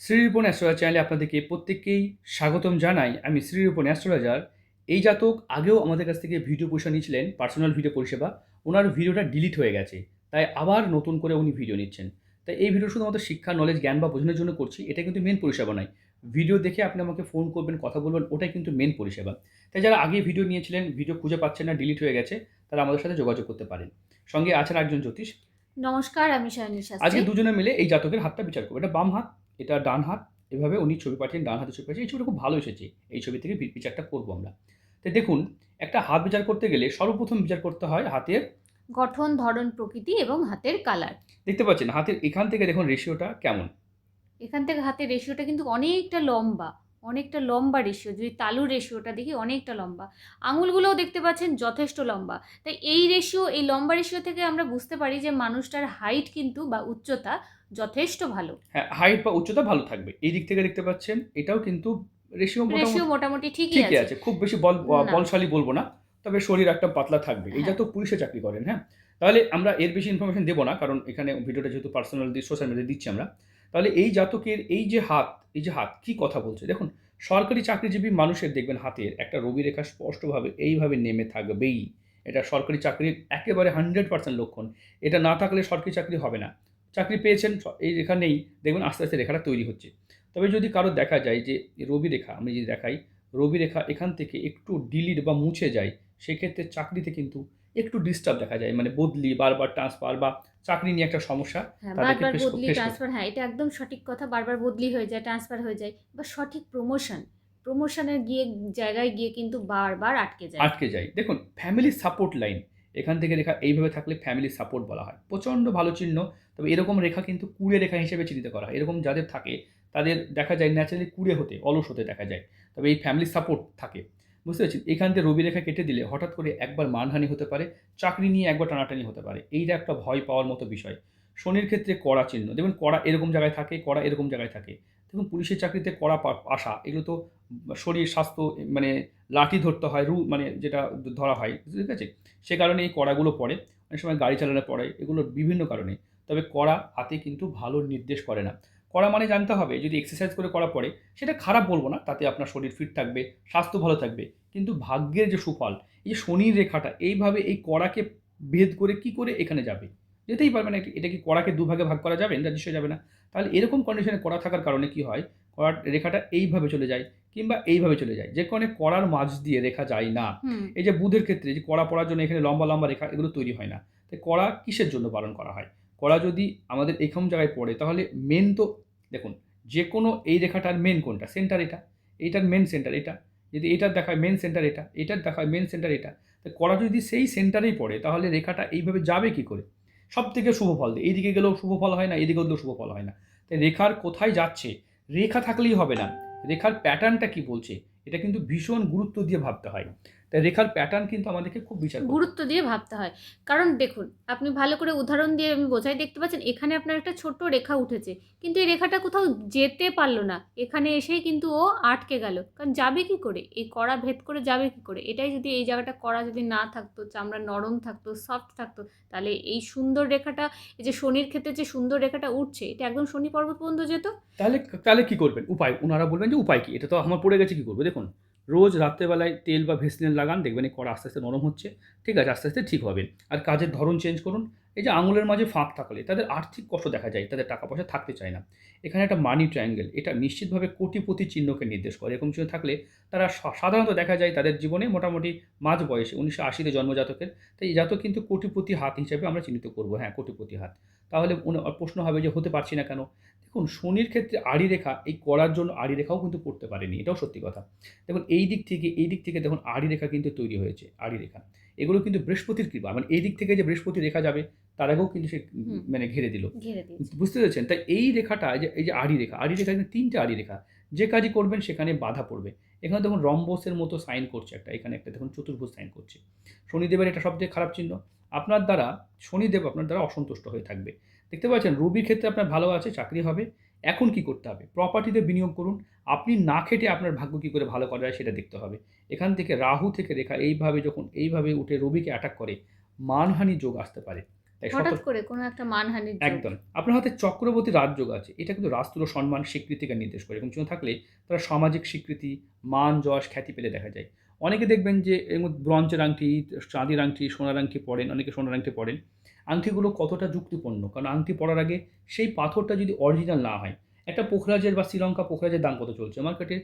Shri Ripon astrologer চ্যানেলে আপনাদেরকে প্রত্যেককেই স্বাগতম জানাই। আমি শ্রীরিপন অ্যাস্ট্রোলজার। এই জাতক আগেও আমাদের কাছ থেকে ভিডিও পরিষেবা নিয়েছিলেন, পার্সোনাল ভিডিও পরিষেবা। ওনার ভিডিওটা ডিলিট হয়ে গেছে, তাই আবার নতুন করে উনি ভিডিও নিচ্ছেন। তাই এই ভিডিও শুধুমাত্র শিক্ষা, নলেজ, জ্ঞান বা বোঝানোর জন্য করছি। এটা কিন্তু মেন পরিষেবা নয়। ভিডিও দেখে আপনি আমাকে ফোন করবেন, কথা বলবেন, ওটাই কিন্তু মেন পরিষেবা। তাই যারা আগে ভিডিও নিয়েছিলেন, ভিডিও খুঁজে পাচ্ছেন না, ডিলিট হয়ে গেছে, তারা আমাদের সাথে যোগাযোগ করতে পারেন। সঙ্গে আছেন একজন জ্যোতিষ। নমস্কার, আমি সায়নী আজকে শাস্ত্রী। দুজনে মিলে এই জাতকের হাতটা বিচার করবো। এটা বাম হাত, এটা ডান হাত। এভাবে উনি ছবি পাঠিয়েছেন, ডান হাতে ছবি পাঠিয়েছেন। এই ছবিটা খুব ভালো এসেছে। এই ছবি থেকে বিচারটা করবো আমরা। তো দেখুন, একটা হাত বিচার করতে গেলে সর্বপ্রথম বিচার করতে হয় হাতের গঠন, ধরন, প্রকৃতি এবং হাতের কালার। দেখতে পাচ্ছেন হাতের এখান থেকে দেখুন রেশিওটা কেমন। এখান থেকে হাতের রেশিওটা কিন্তু অনেকটা লম্বা রেশিও। যদি তালুর রেশিওটা দেখি, অনেকটা লম্বা। আঙুলগুলোও দেখতে পাচ্ছেন যথেষ্ট লম্বা। তাই এই লম্বা রেশিও থেকে আমরা বুঝতে পারি যে মানুষটার হাইট কিন্তু বা উচ্চতা যথেষ্ট ভালো। হ্যাঁ, হাইট বা উচ্চতা ভালো থাকবে। এই দিক থেকে দেখতে পাচ্ছেন এটাও কিন্তু রেশিও রেশিও মোটামুটি মোটামুটি ঠিকই ঠিকই আছে। আছে। খুব বেশি না। বলশালী বলব না। তবে শরীর একটা পাতলা থাকবে। এই হ্যাঁ। জাতীয় পুলিশে চাকরি করেন, হ্যাঁ? তাহলে আমরা এর বেশি ইনফরমেশন দেব না। কারণ এখানে ভিডিওটা যেহেতু পার্সোনাল সোশ্যাল মিডিয়ায় দিচ্ছি আমরা। তাহলে এই জাতকের এই যে হাত কি কথা বলছে? দেখুন, সরকারি চাকরিজীবী মানুষের দেখবেন হাতের একটা রবি রেখা স্পষ্টভাবে এইভাবে নেমে থাকবেই। এটা সরকারি চাকরির একেবারে 100% লক্ষণ। এটা না থাকলে সরকারি চাকরি হবে না। চাকরি পেয়েছেন, এই রেখা নেই, দেখবেন আস্তে, আস্তে রেখাটা তৈরি হচ্ছে। তবে যদি কারো দেখা যায় যে রবি রেখা, আমি যদি দেখাই, রবি রেখা এখান থেকে একটু ডিলিট বা মুছে যায়, সেক্ষেত্রে চাকরিতে কিন্তু একটু ডিস্টার্ব দেখা যায়। মানে বদলি, বারবার ট্রান্সফার বা চাকরি নিয়ে একটা সমস্যা হ্যাঁ, তাদেরকে বারবার ফেস বদলি, ফেস করতে ট্রান্সফার, হ্যাঁ, এটা একদম সঠিক কথা। বারবার বদলি হয়ে যায়, ট্রান্সফার হয়ে যায় বা সঠিক প্রমোশনের জায়গায় গিয়ে কিন্তু বারবার আটকে যায়। আটকে যায়। দেখুন, ফ্যামিলি সাপোর্ট লাইন এখান থেকে রেখা এইভাবে থাকলে ফ্যামিলি সাপোর্ট বলা হয়। প্রচণ্ড ভালো চিহ্ন। তবে এরকম রেখা কিন্তু কুঁড়ে রেখা হিসেবে চিহ্নিত করা হয়। এরকম যাদের থাকে তাদের দেখা যায় ন্যাচারালি কুঁড়ে হতে, অলস হতে দেখা যায়। তবে এই ফ্যামিলি সাপোর্ট থাকে। বুঝতে পেরেছেন? এখান থেকে রবি রেখা কেটে দিলে হঠাৎ করে একবার মানহানি হতে পারে, চাকরি নিয়ে একবার টানাটানি হতে পারে। এইটা একটা ভয় পাওয়ার মতো বিষয়। শনির ক্ষেত্রে কড়া চিহ্ন। দেখবেন কড়া এরকম জায়গায় থাকে, কড়া এরকম জায়গায় থাকে। দেখুন, পুলিশের চাকরিতে কড়া আসা এগুলো তো শরীর স্বাস্থ্য মানে লাঠি ধরতে হয়, মানে যেটা ধরা হয়, ঠিক আছে? সে কারণে এই কড়াগুলো পড়ে। অনেক সময় গাড়ি চালানো পড়ে, এগুলো বিভিন্ন কারণে। তবে কড়া হাতে কিন্তু ভালো নির্দেশ করে না। কড়া মানে জানতে হবে যদি এক্সারসাইজ করে কড়া পড়ে, সেটা খারাপ বলব না, তাতে আপনার শরীর ফিট থাকবে, স্বাস্থ্য ভালো থাকবে। কিন্তু ভাগ্যের যে সুফল, এই যে শনির রেখাটা এইভাবে এই কড়াকে ভেদ করে কি করে এখানে যাবে? যেতেই পারবে না। এটা কি কড়াকে দুভাগে ভাগ করা যাবে? না, নিশ্চয়ই যাবে না। তাহলে এরকম কন্ডিশনে কড়া থাকার কারণে কি হয়? কড়ার রেখাটা এইভাবে চলে যায় কিংবা এইভাবে চলে যায়। যে কারণে কড়ার মাঝ দিয়ে রেখা যায় না। হুম। এই যে বুধের ক্ষেত্রে যে কড়া পড়ার জন্য এখানে লম্বা, লম্বা রেখা এগুলো তৈরি হয় না। তাই কড়া কিসের জন্য পালন করা হয়? কড়া যদি আমাদের এরকম জায়গায় পড়ে তাহলে মেন তো দেখুন, যেকোনো এই রেখাটার মেন কোনটা? সেন্টার এটা। এইটার মেন সেন্টার এটা। যদি এটার দেখায় মেন সেন্টার এটা, এটার দেখায় মেন সেন্টার এটা। তো কড়া যদি সেই সেন্টারেই পড়ে তাহলে রেখাটা এইভাবে যাবে কি করে? সবথেকে শুভ ফল দেয়। এইদিকে গেলেও শুভ ফল হয় না, এদিকে গেলেও শুভ ফল হয় না। তাই রেখার কোথায় যাচ্ছে? রেখা থাকলেই হবে না। রেখার প্যাটার্নটা কি বলছে? এটা কিন্তু ভীষণ গুরুত্ব দিয়ে ভাবতে হয়। তাই রেখার প্যাটার্ন কিন্তু আমাদেরকে খুব বিচার করতে হয়। গুরুত্ব দিয়ে ভাবতে হয়। কারণ দেখুন, আপনি ভালো করে উদাহরণ দিয়ে আমি বোঝাই, দেখতে পাচ্ছেন এখানে আপনার একটা ছোট্ট রেখা উঠেছে। কিন্তু এই রেখাটা কোথাও যেতে পারল না। এখানে এসেই কিন্তু ও আটকে গেল। কারণ যাবে কি করে? এই কড়া ভেদ করে যাবে কি করে? এটাই যদি এই জায়গাটা কড়া যদি না থাকতো, চামড়া নরম থাকতো, সফট থাকতো, তাহলে এই সুন্দর রেখাটা, এই যে শনির ক্ষেত্রে যে সুন্দর রেখাটা উঠছে, এটা একদম শনি পর্বত পর্যন্ত যেত। তাহলে তাহলে কি করবেন? উপায় উনারা বলবেন যে উপায় কি? এটা তো আমার পড়ে গেছে, কি করব? দেখুন, রোজ রাত্রেবেলায় তেল বা ভেসলিন লাগান, দেখবেন এই কড়া আস্তে, আস্তে নরম হচ্ছে। ঠিক আছে? আস্তে, আস্তে ঠিক হবে। আর কাজের ধরন চেঞ্জ করুন। এই যে আঙুলের মাঝে ফাঁক থাকলে তাদের আর্থিক কষ্ট দেখা যায়। তাদের টাকা-পয়সা থাকতে চায় না। এখানে একটা মানি ট্রায়াঙ্গেল, এটা নিশ্চিতভাবে কোটিপতি চিহ্নকে নির্দেশ করে। এরকম চিহ্ন থাকলে তারা সাধারণত দেখা যায় তাদের জীবনে মোটামুটি মাঝ বয়সে ১৯৮০ তে জন্ম জাতকের। তাই এই জাতক কিন্তু কোটিপতি হাত হিসেবে আমরা চিহ্নিত করব। হ্যাঁ, কোটিপতি হাত। তাহলে প্রশ্ন হবে যে হতে পারছি না কেন? দেখুন, শনির ক্ষেত্রে আড়ি রেখা এই করার জন্য আড়ি রেখাও কিন্তু পড়তে পারেনি। এটাও সত্যি কথা। দেখুন, এই দিক থেকে দেখুন আড়ি রেখা কিন্তু তৈরি হয়েছে, আড়ি রেখা। এগুলো কিন্তু বৃহস্পতির কৃপা। মানে এই দিক থেকে যে বৃহস্পতি রেখা যাবে তার আগেও কিন্তু সে হুম। মানে ঘিরে দিল। ঘিরে দিয়েছে। বুঝতে পেরেছেন? তাই এই রেখাটা এই যে আড়ি রেখা কিন্তু ৩ টে আড়ি রেখা। যে কাজই করবেন সেখানে বাধা পড়বে। এখানে দেখুন রম্বসের মতো সাইন করছে একটা। এখানে একটা দেখুন চতুর্ভুজ সাইন করছে। শনিদেবের এটা সবথেকে খারাপ চিহ্ন। আপনার দ্বারা শনিদেব আপনার দ্বারা অসন্তুষ্ট হয়ে থাকবে। দেখতে পাচ্ছেন রবির ক্ষেত্রে আপনার ভালো আছে, চাকরি হবে। এখন কি করতে হবে? প্রপার্টিতে বিনিয়োগ করুন। আপনি না খেটে আপনার ভাগ্য কি করে ভালো করা যায় সেটা দেখতে হবে। এখান থেকে রাহু থেকে রেখা এইভাবে যখন এইভাবে উঠে রবিকে অ্যাটাক করে, মানহানি যোগ আসতে পারে। তাই হঠাৎ করে কোনো একটা মানহানির যোগ। একদম। আপনার হাতে চক্রবর্তী রাজযোগ আছে। এটা কিন্তু রাষ্ট্র সম্মান, স্বীকৃতিকে নির্দেশ করে এবং চিহ্ন থাকলে তারা সামাজিক স্বীকৃতি, মান, যশ, খ্যাতি পেতে দেখা যায়। অনেকে দেখবেন যে এর মধ্যে ব্রোঞ্জের আংটি, চাঁদির আংটি, সোনার আংটি পরেন, অনেকে সোনার আংটি পরেন। আংটিগুলো কতটা যুক্তিপূর্ণ? কারণ আংটি পরার আগে সেই পাথরটা যদি অরিজিনাল না হয়, একটা পোখরাজের বা শ্রীলঙ্কা পোখরাজের দাম কত চলছে? মার্কেটে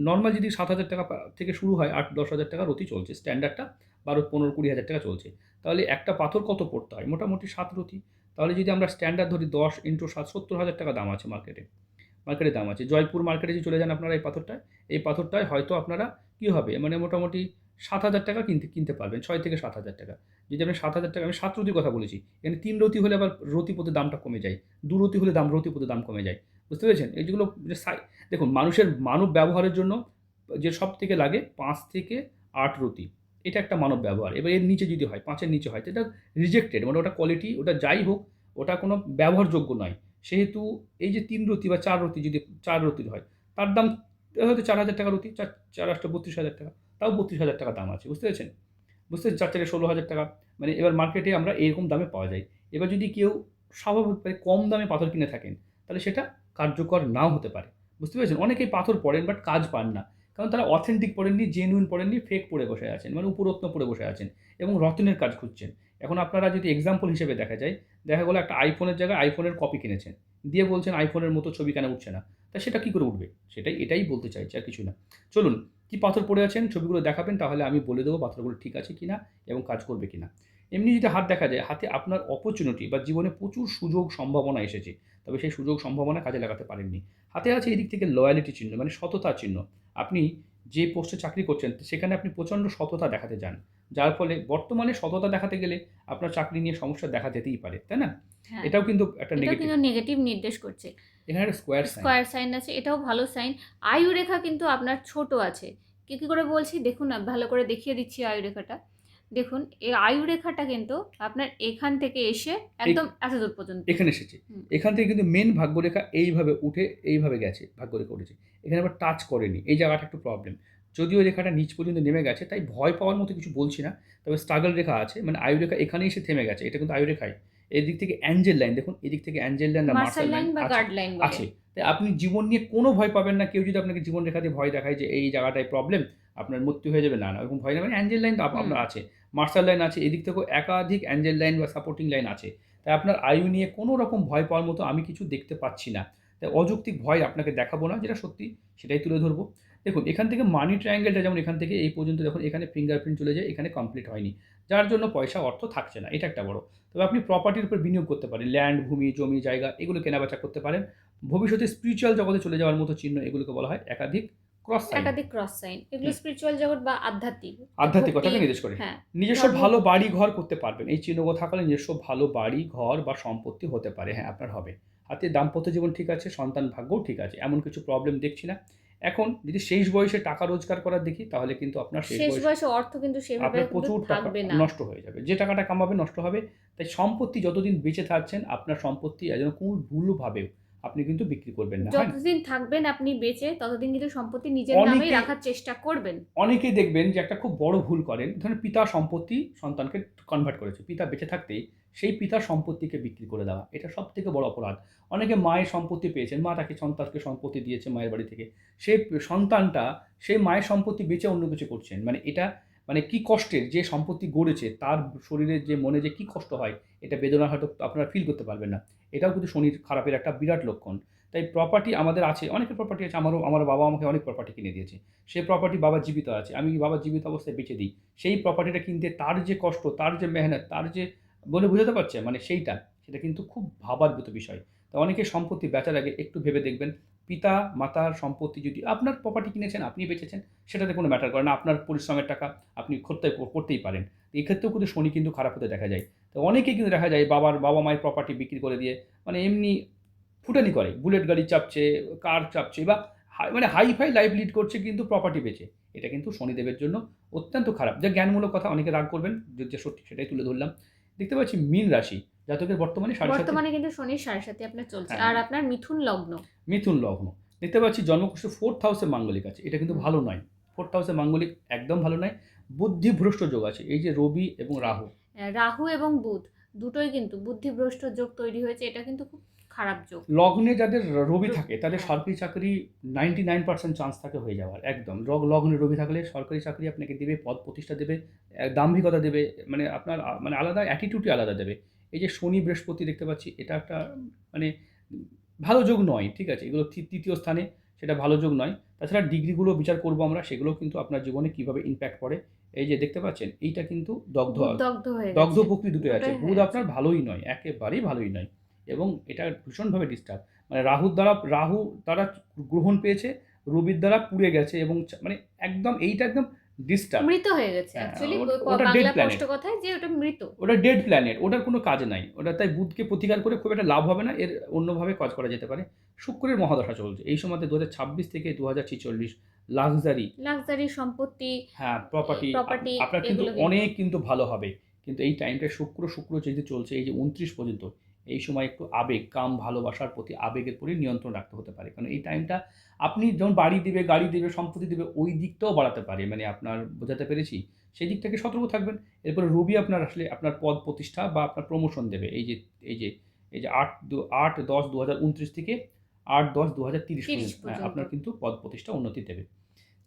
নরমাল যদি ৳৭,০০০ থেকে শুরু হয়, ৳৮,০০০-১০,০০০ রতি চলছে। স্ট্যান্ডার্ডটা ১২, ১৫, ২০,০০০ চলছে। তাহলে একটা পাথর কত পড়তে হয়? মোটামুটি ৭ রতি। তাহলে যদি আমরা স্ট্যান্ডার্ড ধরি 10 × ৭ ৳৭০,০০০ দাম আছে মার্কেটে। মার্কেটে দাম আছে। জয়পুর মার্কেটে যদি চলে যান আপনারা এই পাথরটায় হয়তো আপনারা কী হবে মানে মোটামুটি ৳৭,০০০ কিনতে পারবেন। ৬ থেকে ৳৭,০০০। যদি আপনি ৳৭,০০০ আমি ৭ রতির কথা বলেছি। এখানে ৩ রতি হলে আবার রতি প্রতি দামটা কমে যায়। ২ রতি হলে রতি প্রতি দাম কমে যায়। বুঝতে পেরেছেন? যেগুলো যে দেখুন মানুষের মানব ব্যবহারের জন্য যে সবথেকে লাগে ৫ থেকে ৮ রতি। এটা একটা মানব ব্যবহার। এবার এর নিচে যদি হয়, ৫ এর নিচে হয়, তো এটা রিজেক্টেড মানে ওটা কোয়ালিটি ওটা যাই হোক, ওটা কোনো ব্যবহারযোগ্য নয়। সেহেতু এই যে ৩ রতি বা ৪ রতি যদি ৪ রতির হয়, তার দাম হয়তো ৳৪,০০০ রতি, ৪ ৮ ৳৩২,০০০ তাও ৳৩২,০০০ দাম আছে। বুঝতে পেরেছেন? ৪ ৪ ষোলো হাজার টাকা মানে এবার মার্কেটে আমরা এরকম দামে পাওয়া যায়। এবার যদি কেউ স্বাভাবিকভাবে কম দামে পাথর কিনে থাকেন, তাহলে সেটা কার্যকর নাও হতে পারে। বুঝতে পেরেছেন? অনেকেই পাথর পড়েন বাট কাজ পান না। কারণ তারা অথেন্টিক পড়েননি, জেনুইন পড়েননি, ফেক পড়ে বসে আছেন। মানে উপরত্ন পড়ে বসে আছেন এবং রত্নের কাজ খুঁজছেন। এখন আপনারা যদি এক্সাম্পল হিসেবে দেখা গেল একটা আইফোনের জায়গায় আইফোনের কপি কিনেছেন। দিয়ে বলছেন আইফোনের মতো ছবি কেন উঠছে না? তা সেটা কি করে উঠবে? এটাই বলতে চাইছি আর কিছু না। চলুন, কি পাথর পড়ে আছেন ছবিগুলো দেখাবেন তাহলে আমি বলে দেবো পাথরগুলো ঠিক আছে কিনা এবং কাজ করবে কিনা। এমনি যদি হাত দেখা যায়, হাতে আপনার অপরচুনিটি বা জীবনে প্রচুর সুযোগ সম্ভাবনা এসেছে। তবে সেই সুযোগ সম্ভাবনা কাজে লাগাতে পারেননি। হাতে আছে এদিক থেকে লয়ালিটি চিহ্ন মানে সততার চিহ্ন। আপনি যে পোস্টে চাকরি করছেন সেখানে আপনি প্রচণ্ড সততা দেখাতে যান। যার ফলে বর্তমানে সততা দেখাতে গেলে আপনার চাকরি নিয়ে সমস্যা দেখা দিতেই পারে। তাই না? হ্যাঁ, এটাও কিন্তু একটা এটাও নেগেটিভ। কিন্তু নেগেটিভ নির্দেশ করছে। এখানে একটা স্কোয়ার সাইন। স্কোয়ার সাইন আছে, এটাও ভালো সাইন। আয়ুরেখা কিন্তু আপনার ছোট আছে। কী করে বলছি দেখুন না, ভালো করে দেখিয়ে দিচ্ছি আয়ুরেখাটা। দেখুন এই আয়ুরেখাটা কিন্তু আপনার এখান থেকে এসে এই একদম এতদূর পর্যন্ত। এখানে এসেছে। হুম। এখান থেকে কিন্তু মেইন ভাগ্যরেখা এইভাবে উঠে এইভাবে গেছে, ভাগ্যরেখা উঠেছে। এখানে আবার টাচ করেনি। এই জায়গাটা একটু প্রবলেম। যদিও রেখাটা নিচ পর্যন্ত নেমে গেছে, তাই ভয় পাওয়ার মতো কিছু বলছি না। তবে স্ট্রাগল রেখা আছে। মানে আয়ুরেখা এখানে এসে থেমে গেছে। এটা কিন্তু আয়ুরেখাই। এদিক থেকে অ্যাঞ্জেল লাইন দেখুন, এদিক থেকে অ্যাঞ্জেল লাইন না মার্শাল মার্শাল লাইন লাইন বা আছে, গার্ড লাইন বলে। আছে। তাই আপনি জীবন নিয়ে কোনো ভয় পাবেন না। কেউ যদি আপনাকে জীবন রেখা দিয়ে ভয় দেখায় যে এই জায়গাটায় প্রবলেম, আপনার মৃত্যু হয়ে যাবে, না, না ওরকম ভয় নেই। মানে অ্যাঞ্জেল লাইন তো হুম। আপনার আছে। মার্শাল লাইন আছে। এদিক থেকেও একাধিক অ্যাঞ্জেল লাইন বা সাপোর্টিং লাইন আছে। তাই আপনার আয়ু নিয়ে কোনো রকম ভয় পাওয়ার মতো আমি কিছু দেখতে পাচ্ছি না। তাই অযৌক্তিক ভয় আপনাকে দেখাবো না, যেটা সত্যি সেটাই তুলে ধরবো। দেখুন এখান থেকে মানি ট্রায়াঙ্গেলটা যেমন এখান থেকে এই পর্যন্ত দেখুন এখানে ফিঙ্গারপ্রিন্ট চলে যায়, এখানে কমপ্লিট হয়নি। যার জন্য পয়সা অর্থ থাকছে না। এটা একটা বড়। তবে আপনি প্রপার্টির উপর বিনিয়োগ করতে পারেন। ল্যান্ড, ভূমি, জমি, জায়গা এগুলো কেনাবেচা করতে পারেন। ভবিষ্যতে স্পিরিচুয়াল জগতে চলে যাওয়ার মতো চিহ্ন এগুলোকে বলা হয় একাধিক ক্রস সাইন। একাধিক ক্রস সাইন। এগুলো হুম। স্পিরিচুয়াল জগৎ বা আধ্যাত্মিক। আধ্যাত্মিকতাকে ভক্তি, নির্দেশ করে। হ্যাঁ, নিজস্ব ধর্ম ভালো ভক্তি। বাড়ি ঘর করতে পারবেন। এই চিহ্নগুলো থাকলে নিজস্ব ভালো বাড়ি ঘর বা সম্পত্তি হতে পারে। হ্যাঁ, আপনার হবে। হাতে দাম্পত্য জীবন ঠিক আছে, সন্তান ভাগ্যও ঠিক আছে। এমন কিছু প্রবলেম দেখছি না। এখন যদি শেষ বয়সে টাকা রোজগার করার দেখি তাহলে কিন্তু আপনার শেষ শেষ বয়সে বয়সে অর্থ কিন্তু সেভাবে আপনার কিন্তু প্রচুর টাকা থাকবে না। নষ্ট হয়ে যাবে। যে টাকাটা কামাবেন নষ্ট হবে। তাই সম্পত্তি যতদিন বেঁচে থাকছেন আপনার সম্পত্তি যেন কোনো ভুলভাবেও আপনি কিন্তু বিক্রি করবেন না। হয় না? যতদিন থাকবেন আপনি বেঁচে ততদিন কিন্তু সম্পত্তি নিজের নামেই অনেকেই রাখার চেষ্টা করবেন। অনেকেই দেখবেন যে একটা খুব বড় ভুল করেন। ধরেন পিতা সম্পত্তি সন্তানকে কনভার্ট করেছে। পিতা বেঁচে থাকতেই সেই পিতার সম্পত্তিকে বিক্রি করে দেওয়া। এটা সবথেকে বড় অপরাধ। অনেকে মায়ের সম্পত্তি পেয়েছেন। মা তাকে সন্তানকে সম্পত্তি দিয়েছে মায়ের বাড়ি থেকে। সেই সন্তানটা সেই মায়ের সম্পত্তি বেচে অন্য কিছু করছেন। মানে এটা মানে কি কষ্টের যে সম্পত্তি গড়েছে তার শরীরে যে মনে যে কি কষ্ট হয় এটা বেদনা হয়তো আপনারা ফিল করতে পারবেন না। এটাও কিন্তু শনির খারাপের একটা বিরাট লক্ষণ। তাই প্রপার্টি আমাদের আছে। অনেকের প্রপার্টি আছে। আমার বাবা আমাকে অনেক প্রপার্টি কিনে দিয়েছে। সেই প্রপার্টি বাবা জীবিত আছে। আমি বাবা জীবিত অবস্থায় বেচে দিই। সেই প্রপার্টিটা কিনতে তার যে কষ্ট, তার যে মেহনত, তার যে বলে বোঝাতে পারছে মানে সেটা কিন্তু খুব ভাবার মতো বিষয়। তো অনেকে সম্পত্তি বেচার আগে একটু ভেবে দেখবেন। পিতা মাতার সম্পত্তি যদি আপনার প্রপার্টি কিনেছেন, আপনি বেচেছেন, সেটাতে কোনো ম্যাটার করে না। আপনার পরিশ্রমের টাকা আপনি করতেই পারেন। এক্ষেত্রেও কিন্তু শনি কিন্তু খারাপ হতে দেখা যায়। তো অনেকেই কিন্তু দেখা যায় বাবা মায়ের প্রপার্টি বিক্রি করে দিয়ে মানে এমনি ফুটানি করে। বুলেট গাড়ি চাপছে, কার চাপছে বা মানে হাই-ফাই লাইফ লিড করছে কিন্তু প্রপার্টি বেচে। এটা কিন্তু শনিদেবের জন্য অত্যন্ত খারাপ। যা জ্ঞানমূলক কথা অনেকে রাগ করবেন। যে সত্যি সেটাই তুলে ধরলাম। দেখতে পাচ্ছি মীন রাশি। জাতকের বর্তমানে ৭.৫ বর্তমানে কিন্তু শনির ৭.৫ আপনার চলছে। হ্যাঁ, আর আপনার মিথুন লগ্ন। মিথুন লগ্ন। দেখতে পাচ্ছি জন্মকুষ্ঠে 4th হাউসে মাঙ্গলিক আছে। এটা কিন্তু ভালো নয়। 4th হাউসে মাঙ্গলিক একদম ভালো নয়। বুদ্ধিভ্রষ্ট যোগ আছে। এই যে রবি এবং রাহু। রাহু এবং বুধ দুটোই কিন্তু বুদ্ধিভ্রষ্ট যোগ তৈরি হয়েছে, এটা কিন্তু খুব খারাপ যোগ। লগ্নে যাদের রবি রবি, থাকে তাদের হ্যাঁ। সরকারি চাকরি 99% চান্স থাকে হয়ে যাওয়ার, একদম। লগ্নে রবি থাকলে সরকারি চাকরি আপনাকে দেবে, পদ প্রতিষ্ঠা দেবে, দাম্ভিকতা দেবে, মানে আপনার মানে আলাদা অ্যাটিটিউডই আলাদা দেবে। এই যে শনি বৃহস্পতি দেখতে পাচ্ছি, এটা একটা মানে ভালো যোগ নয়, ঠিক আছে? এগুলো তৃতীয় স্থানে, সেটা ভালো যোগ নয়। তাছাড়া ডিগ্রিগুলো বিচার করব আমরা, সেগুলোও কিন্তু আপনার জীবনে কীভাবে ইমপ্যাক্ট করে। এই যে দেখতে পাচ্ছেন, এইটা কিন্তু বুধ দগ্ধ হয়ে দগ্ধ গেছে। প্রকৃতি দুটোই আছে। দুটোই বুধ হয়ে আছে। আপনার ভালোই নয়, একেবারেই ভালোই নয়, এবং এটা ভীষণভাবে ডিস্টার্ব। মানে রাহু দ্বারা গ্রহণ পেয়েছে, রবির দ্বারা পুড়ে গেছে, এবং মানে একদম এইটা একদম ডিস্টার্ব। মৃত হয়ে গেছে হ্যাঁ, অ্যাকচুয়ালি, ওটা ডেড বাংলা প্ল্যানেট। স্পষ্ট কথায় যে ওটা মৃত। ওটা ডেড প্ল্যানেট, ওটার কোনো কাজ নাই। ওটা তাই বুধকে প্রতিকার করে খুব একটা লাভ হবে না। এর অন্যভাবে কাজ করা যেতে পারে। শুক্রের মহাদশা চলছে। এই সময়তে ২০২৬ থেকে ২০৪৬ লাক্সারি, লাক্সারি সম্পত্তি, হ্যাঁ, প্রপার্টি প্রপার্টি আপনার কিন্তু এগুলো অনেক কিন্তু ভালো হবে। কিন্তু এই টাইমটায় শুক্র যেহেতু চলছে, এই যে ২৯ পর্যন্ত, এই সময় একটু আবেগ, কাম, ভালোবাসার প্রতি আবেগের প্রতি নিয়ন্ত্রণ রাখতে হতে পারে। কারণ এই টাইমটা আপনি যেমন বাড়ি দিবে, গাড়ি দেবে, সম্পত্তি দেবে, ওই দিকটাও বাড়াতে পারে। মানে আপনার, বোঝাতে পেরেছি? সেই দিক থেকে সতর্ক থাকবেন। এরপরে রবি আপনার আসলে আপনার পদ প্রতিষ্ঠা বা আপনার প্রমোশন দেবে। এই যে এই যে ৮-১০-২০২৯ থেকে ৮-১০-২০৩০ ৩০ পর্যন্ত, হ্যাঁ, পর্যন্ত। আপনার কিন্তু পদ প্রতিষ্ঠা উন্নতি দেবে।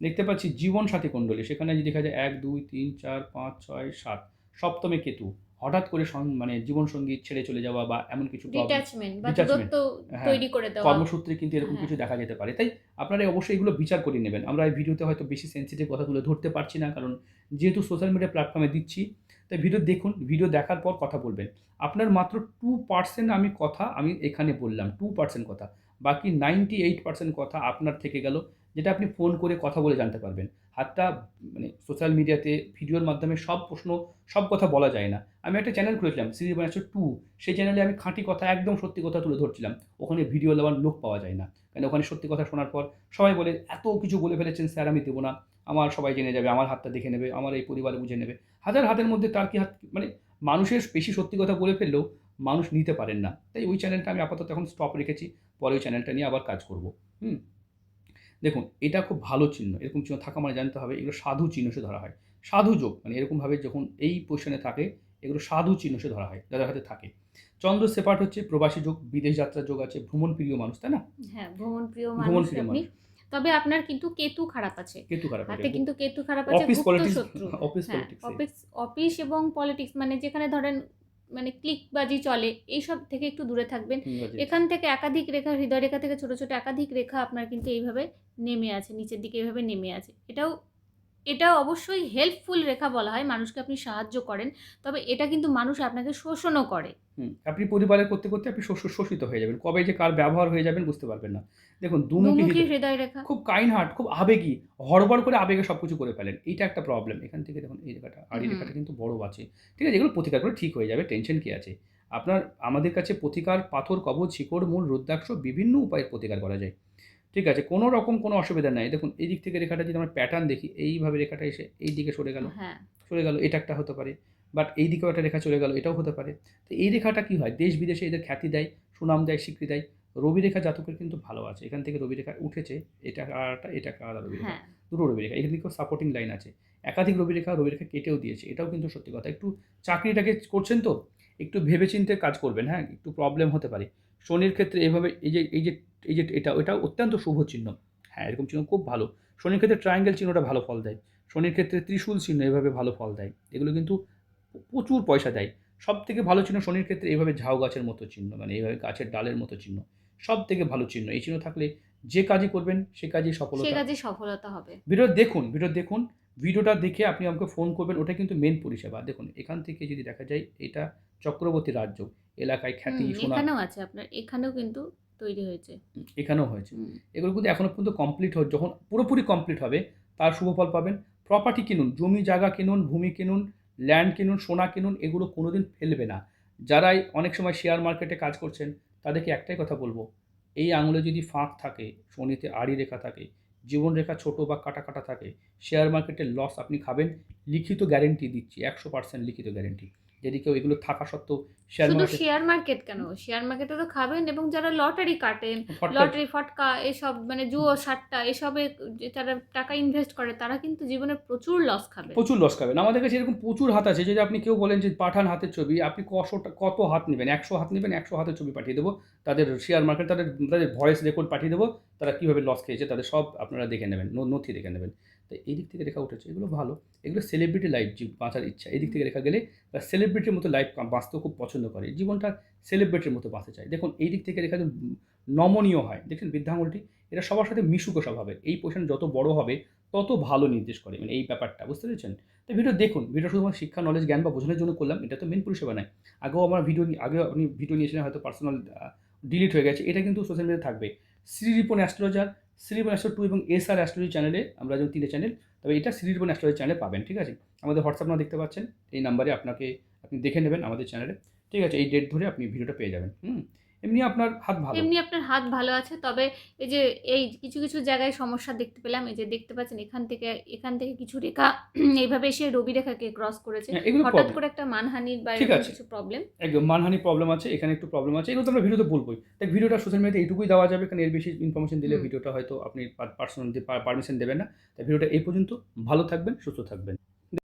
দেখতে পাচ্ছি জীবনসাথী কুণ্ডলী, সেখানে যে দেখা যায় ১, ২, ৩, ৪, ৫, ৬, ৭, সপ্তমে কেতু। হঠাৎ করে মানে জীবনসঙ্গী ছেড়ে চলে যাওয়া বা এমন কিছু প্রবলেম, ডিট্যাচমেন্ট বা ডিট্যাচমেন্ট, দূরত্ব হ্যাঁ, তৈরি করে দেওয়া। কর্মসূত্রে কিন্তু এরকম হ্যাঁ। কিছু দেখা যেতে পারে। তাই আপনারা অবশ্যই এগুলো বিচার করে নেবেন। আমরা এই ভিডিওতে হয়তো বেশি সেনসিটিভ কথা তুলে ধরতে পারছি না, কারণ যেহেতু সোশ্যাল মিডিয়া প্ল্যাটফর্মে দিচ্ছি, তাই ভিডিও দেখুন, ভিডিও দেখার পর কথা বলবেন। আপনার মাত্র 2% আমি এখানে বললাম, 2% কথা। বাকি 98% কথা আপনার থেকে গেল, যেটা আপনি ফোন করে কথা বলে জানতে পারবেন। হাতটা মানে সোশ্যাল মিডিয়াতে ভিডিওর মাধ্যমে সব কথা বলা যায় না। আমি একটা চ্যানেল খুলেছিলাম, সিরিজ বানাচ্ছ 2, সেই চ্যানেলে আমি খাঁটি কথা, একদম সত্যি কথা তুলে ধরছিলাম। ওখানে ভিডিও দেওয়ার লোক পাওয়া যায় না। কারণ ওখানে সত্যি কথা শোনার পর সবাই বলে, "এত কিছু বলে ফেলেছেন স্যার, আমি দেবো না। আমার সবাই জেনে যাবে, আমার হাতটা দেখে নেবে, আমার এই পরিবার বুঝে নেবে।" হাজার হাতের মধ্যে তার কি হাত, মানে মানুষের বেশি সত্যি কথা বলে ফেললেও মানুষ নিতে পারেন না। তাই ওই চ্যানেলটা আমি আপাতত এখন স্টপ রেখেছি। পরে ওই চ্যানেলটা নিয়ে আবার কাজ করব। হুম? দেখুন, এটা খুব ভালো চিহ্ন। এরকম চিহ্ন থাকা মানে জানতে হবে এগুলো সাধু চিহ্ন হিসেবে ধরা হয়। সাধু যোগ, মানে এরকমভাবে যখন এই পজিশনে থাকে, এগুলো সাধু চিহ্ন হিসেবে ধরা হয়, যাদের হাতে থাকে। চন্দ্র সেপার্ট হচ্ছে প্রবাসী যোগ, বিদেশ যাত্রার যোগ আছে, ভ্রমণ প্রিয় মানুষ, তাই না? হ্যাঁ, ভ্রমণপ্রিয় ভ্রমণ মানুষ প্রিয় আপনি। মানুষ। তবে আপনার কিন্তু কেতু খারাপ আছে। কেতু খারাপ আছে। হাতে কিন্তু কেতু খারাপ আছে, অফিস গুপ্ত পলিটিক্স, শত্রু। অফিস হ্যাঁ, পলিটিক্সে। অফিস এবং পলিটিক্স, মানে যেখানে ধরেন মানে ক্লিকবাজি চলে, এইসব থেকে একটু দূরে থাকবেন। ইংরাজি। এখান থেকে একাধিক রেখা, হৃদয় রেখা থেকে ছোট, ছোট একাধিক রেখা আপনার কিন্তু এইভাবে নেমে আছে, নিচের দিকে এভাবে নেমে আছে। এটা অবশ্যই হেল্পফুল রেখা বলা হয়, মানুষকে আপনি সাহায্য করেন। তবে এটা কিন্তু মানুষ আপনাকে শোষণও করে। আপনি পরিবারের করতে, করতে আপনি শোষিত হয়ে যাবেন। কবে যে কার ব্যবহার হয়ে যাবেন বুঝতে পারবেন না। দেখুন, দুমুখী দুমুখী হৃদয়, হৃদয় রেখা। খুব কাইন্ড হার্ট, খুব আবেগী, হড়বড় করে আবেগে সবকিছু করে ফেলেন। এইটা একটা প্রবলেম। এখান থেকে দেখুন, এই রেখাটা, আড়ি হুম। রেখাটা কিন্তু বড় আছে। ঠিক আছে? এগুলো প্রতিকার করে ঠিক হয়ে যাবে, টেনশন কি আছে? আমাদের কাছে প্রতিকার, পাথর, কবচ, শিকড়, মূল, রুদ্রাক্ষ, বিভিন্ন উপায়ে প্রতিকার করা যায়। ঠিক আছে? কোনো রকম কোনো অসুবিধা নাই। দেখুন, এই দিক থেকে রেখাটা যদি আমরা প্যাটার্ন দেখি, এইভাবে রেখাটা এসে এই দিকে হ্যাঁ। সরে গেল, এটা একটা হতে পারে। বাট এই দিকেও একটা রেখা চলে গেল, এটাও হতে পারে। তো এই রেখাটা কি হয়? দেশ বিদেশে এদের খ্যাতি দেয়, সুনাম দেয়, স্বীকৃতি দেয়। রবি রেখা জাতকের কিন্তু ভালো আছে। এখান থেকে রবি রেখা উঠেছে, এটা আলাদা, এটা একটা আলাদা রবি রেখা। হ্যাঁ। দুটো রবি রেখা। এখান থেকেও সাপোর্টিং লাইন আছে। একাধিক রবি রেখা কেটেও দিয়েছে। এটাও কিন্তু সত্যি কথা। একটু চাকরিটাকে করছেন তো, একটু ভেবেচিন্তে কাজ করবেন, হ্যাঁ? একটু প্রবলেম হতে পারে। শনির ক্ষেত্রে এভাবে এই যে এটাও অত্যন্ত শুভ চিহ্ন। হ্যাঁ, এরকম চিহ্ন খুব ভালো। শনির ক্ষেত্রে ট্রায়াঙ্গেল চিহ্নটা ভালো ফল দেয়। শনির ক্ষেত্রে ত্রিশূল চিহ্ন এভাবে ভালো ফল দেয়। এগুলো কিন্তু প্রচুর পয়সা দেয়। সবথেকে ভালো চিহ্ন শনির ক্ষেত্রে এইভাবে ঝাউ গাছের মতো চিহ্ন, মানে এইভাবে গাছের ডালের মতো চিহ্ন। সবথেকে ভালো চিহ্ন। এই চিহ্ন থাকলে যে কাজই করবেন সে কাজেই সে সফলতা। কাজে সফলতা হবে। ভিডিও দেখুন। ভিডিওটা দেখে আপনি আমাকে ফোন করবেন। ওটা কিন্তু মেইন পরিষেবা। দেখুন, এখান থেকে যদি দেখা যায়, এটা চক্রবর্তী রাজ্য। এলাকায় খ্যাতি, সুনাম এখানেও আছে আপনার, এখানেও কিন্তু তৈরি হয়েছে। এখানেও হয়েছে। হুম। এগুলো কিন্তু এখনো পর্যন্ত কমপ্লিট যখন পুরোপুরি কমপ্লিট হবে, তার শুভফল পাবেন। প্রপার্টি কিনুন, জমি জায়গা কিনুন, ভূমি কিনুন, ল্যান্ড কিনুন, সোনা কিনুন, এগুলো কোনোদিন ফেলবে না। যারাই অনেক সময় শেয়ার মার্কেটে কাজ করছেন, তাদেরকে একটাই কথা বলব, এই আঙুলে যদি ফাঁক থাকে, শনিতে আড়ি রেখা থাকে, জীবন রেখা ছোট বা কাটা থাকে, শেয়ার মার্কেটের লস আপনি খাবেন। লিখিত গ্যারেন্টি দিচ্ছি, 100% লিখিত গ্যারেন্টি। যদি কেউ এগুলো থাকা সত্ত্বেও শেয়ার শুধু মার্কেট শেয়ার মার্কেট কেন, শেয়ার মার্কেটে তো খাবেন, এবং যারা লটারি কাটেন, ফটকা লটারি ফটকা এসব মানে জুয়ো সাট্টা এসবে যে তারা টাকা ইনভেস্ট করে, তারা কিন্তু জীবনে প্রচুর লস খাবে। প্রচুর লস খাবেন। আমাদের কাছে এরকম প্রচুর হাত আছে। যদি আপনি কেউ বলেন যে পাঠান হাতের ছবি, আপনি কত হাত নেবেন? 100 হাত নেবেন, 100 হাতের ছবি পাঠিয়ে দেবো। তাদের শেয়ার মার্কেট, তাদের ভয়েস রেকর্ড পাঠিয়ে দেবো। তারা কীভাবে লস খেয়েছে তাদের সব আপনারা দেখে নেবেন, নথি দেখে নেবেন। তো এই দিক থেকে রেখা উঠেছে, এগুলো ভালো। এগুলো সেলিব্রিটি লাইফ বাঁচার ইচ্ছা। এই দিক থেকে রেখা গেলে তারা সেলিব্রিটির মতো লাইফ বাঁচতেও খুব পছন্দ করে। জীবনটা সেলিব্রিটির মতো বাঁচতে চায়। দেখুন এই দিক থেকে রেখা নমনীয় হয়। দেখেন বৃদ্ধাঙ্গুলটি, এরা সবার সাথে মিশুক স্বভাবের। এই পোষণ যত বড় হবে তত ভালো নির্দেশ করে, মানে এই ব্যাপারটা বুঝতে পেরেছেন? তো ভিডিও দেখুন, ভিডিও শুধুমাত্র শিক্ষা, নলেজ, জ্ঞান বা বোঝানোর জন্য করলাম, এটা তো মেন পরিষেবা নয়। আগেও আপনি ভিডিও নিয়েছিলেন, হয়তো পার্সোনাল ডিলিট হয়ে গেছে। এটা কিন্তু সোশ্যাল মিডিয়াতে থাকবে। শ্রীরিপন অ্যাস্ট্রোলজার, শ্রীরিপন অ্যাস্ট্রো 2 এবং এসআর অ্যাস্ট্রোলজি চ্যানেলে আমরা যেমন 3টে চ্যানেল, তবে এটা শ্রীরিপন অ্যাস্ট্রোলজি চ্যানেলে পাবেন, ঠিক আছে? আমাদের হোয়াটসঅ্যাপ নাম্বার দেখতে পাচ্ছেন, এই নাম্বারে আপনি দেখে নেবেন আমাদের চ্যানেলে, ঠিক আছে? এই ডেট ধরে আপনি ভিডিওটা পেয়ে যাবেন। এমনি আপনার হাত ভালো। এমনি আপনার হাত ভালো আছে, তবে এই যে এই কিছু কিছু জায়গায় সমস্যা দেখতে পেলাম। এই যে দেখতে পাচ্ছেন এখান থেকে কিছু রেখা এইভাবে এসে রবি রেখাকে ক্রস করেছে। হ্যাঁ, এগুলো হঠাৎ প্রবলেম। করে একটা মানহানির বা ঠিক এরকম আছে। কিছু প্রবলেম। একদম মানহানি প্রবলেম আছে, এখানে একটু প্রবলেম আছে। এগুলো তো আমরা ভিডিওতে বলবোই। তাই ভিডিওটা সোশ্যাল মিডিয়াতে এইটুকুই দেওয়া যাবে, কারণ এর বেশি ইনফরমেশন দিলে ভিডিওটা হয়তো আপনি পার্সোনাল পারমিশন দেবেন না। তাই ভিডিওটা এই পর্যন্ত। ভালো থাকবেন, সুস্থ থাকবেন।